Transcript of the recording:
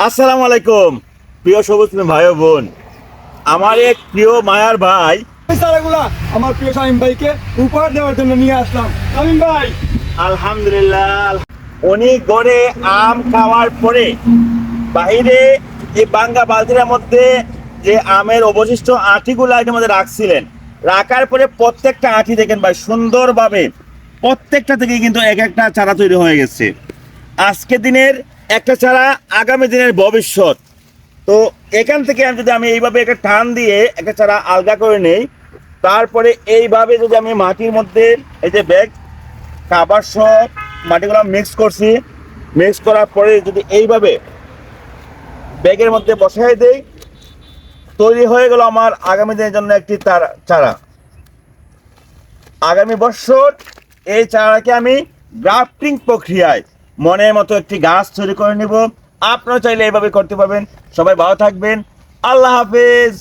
আসসালামু আলাইকুম প্রিয় সবুজ ভাই ও বোন। আমার এক প্রিয় মায়ার ভাই এই চারাগুলা আমার প্রিয় শামীম ভাইকে উপহার দেওয়ার জন্য নিয়ে আসলাম। শামীম ভাই, আলহামদুলিল্লাহ, উনি গড়ে আম খাওয়ার পরে বাইরে এই বাঙ্গা বালতির মধ্যে যে আমের অবশিষ্ট আঁটিগুলো এটার মধ্যে রাখছিলেন, রাখার পরে প্রত্যেকটা আঁটি দেখেন ভাই সুন্দরভাবে প্রত্যেকটা থেকে কিন্তু এক একটা চারা তৈরি হয়ে গেছে। আজকের দিনের একটা চারা আগামী দিনের ভবিষ্যৎ। তো এখান থেকে আমি এইভাবে একটা টান দিয়ে একটা চারা আলগা করে নেই, তারপরে এইভাবে যদি আমি মাটির মধ্যে এই যে ব্যাগ খাবার সব মাটিগুলো মিক্স করছি, মিক্স করার পরে যদি এইভাবে ব্যাগের মধ্যে বসাই দেই, তৈরি হয়ে গেল আমার আগামী দিনের জন্য একটি চারা। আগামী বছর এই চারাকে আমি গ্রাফটিং প্রক্রিয়ায় মনের মতো একটি গাছ তৈরি করে নেব। আপনারা চাইলে এইভাবে করতে পারবেন। সবাই ভালো থাকবেন। আল্লাহ হাফেজ।